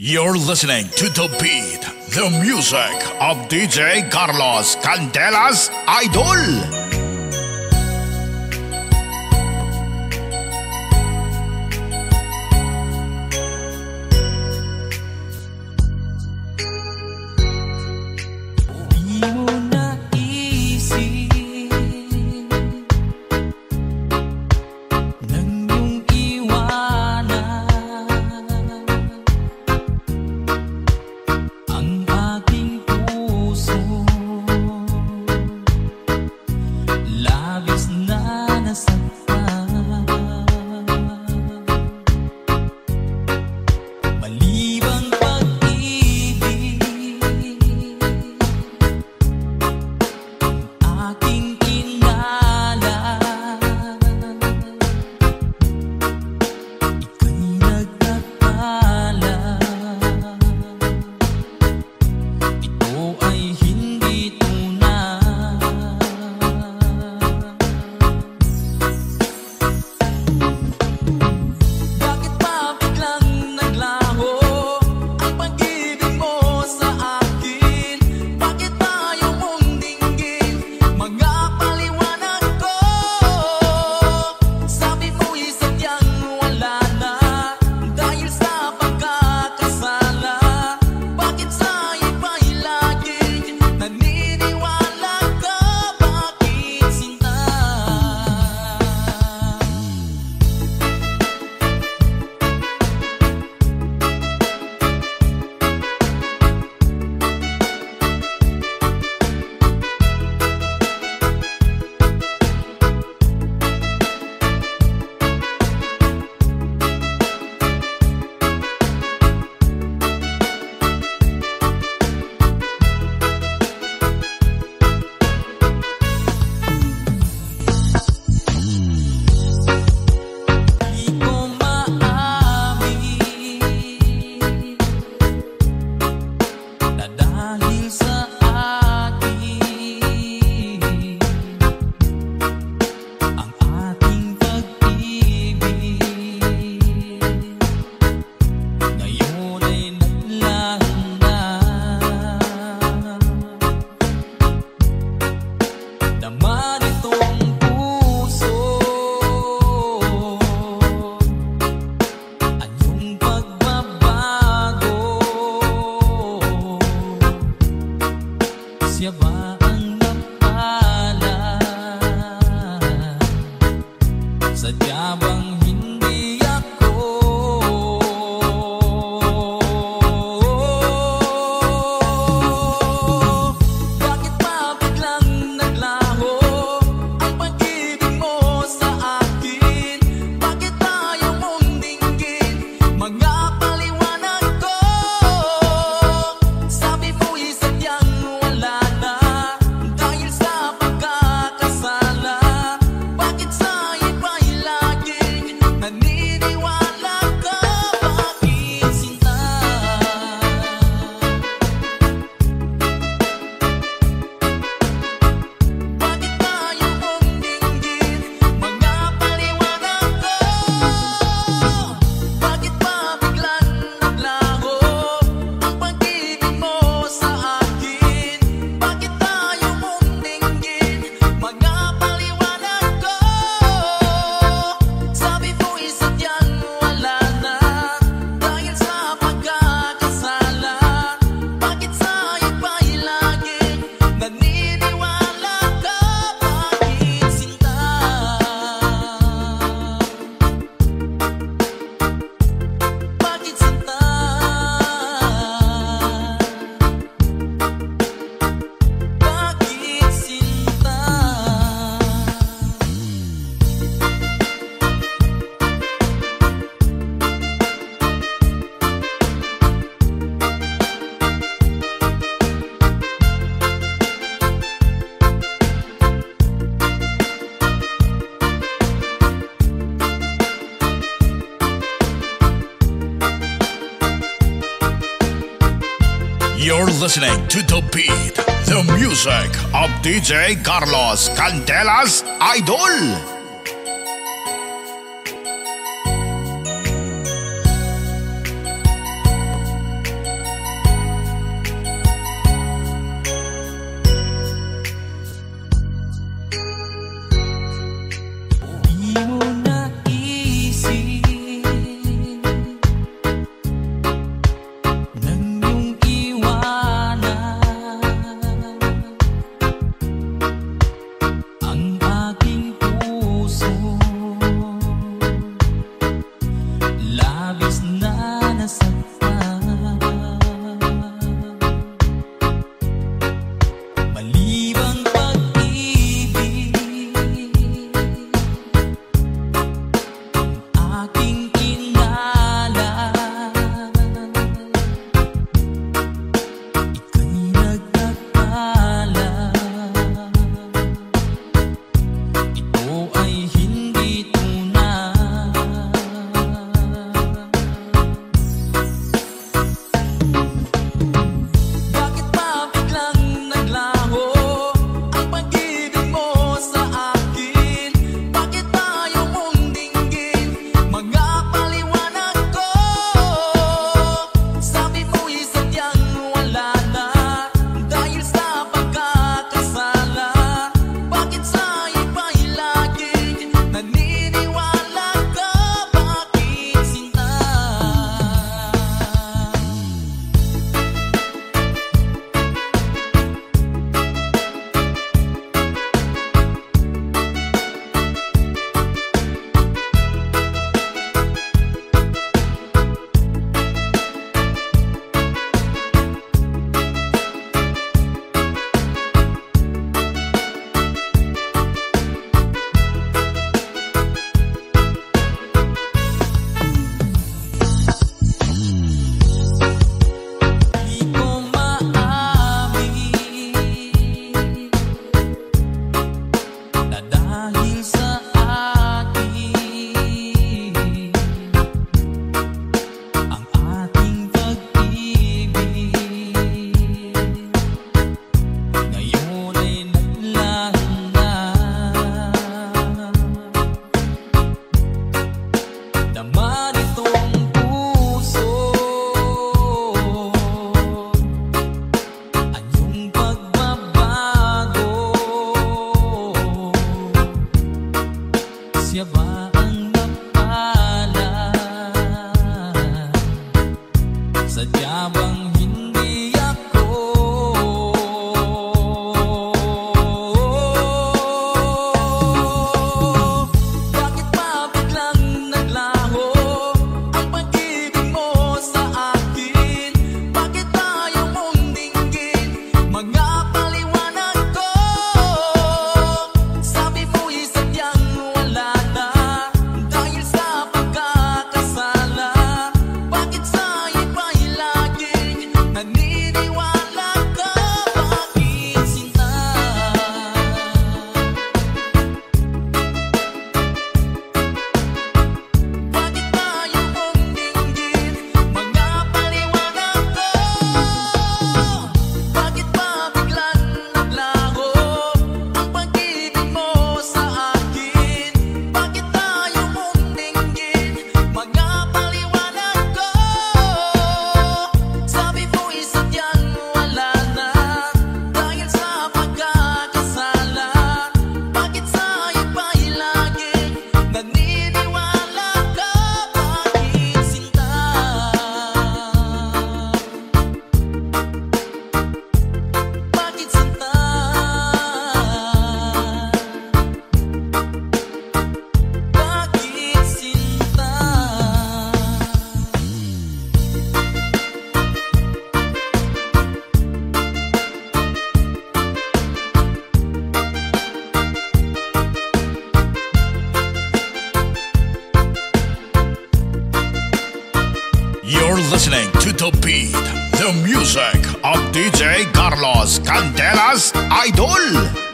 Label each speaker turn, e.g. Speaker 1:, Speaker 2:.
Speaker 1: You're listening to The Beat, the music of DJ Carlos Candelas Idol. You're listening to The Beat, the music of DJ Carlos Candelas Idol.
Speaker 2: Sadya bang hindi ako bakit ba biglang naglaho ang pag-ibig mo sa akin? Bakit ayaw mong dinggin mga paliwanag ko? Sabi mo'y sadyang wala na dahil sa pagkakasala. Bakit sa iba'y laging naniniwala ka? Bakit sinta? Bakit ayaw mong dinggin mga paliwanag ko? Bakit ba biglang naglaho ang pag-ibig mo sa akin? Bakit ayaw mong dinggin mga paliwanag ko? Sabi mo'y sadyang wala na dahil sa pagkakasala. Bakit sa iba'y laging naniniwala ka? Bakit sinta? Bakit sinta? Bakit sinta?
Speaker 1: You're listening to The Beat, the music of DJ Carlos Candelas Idol.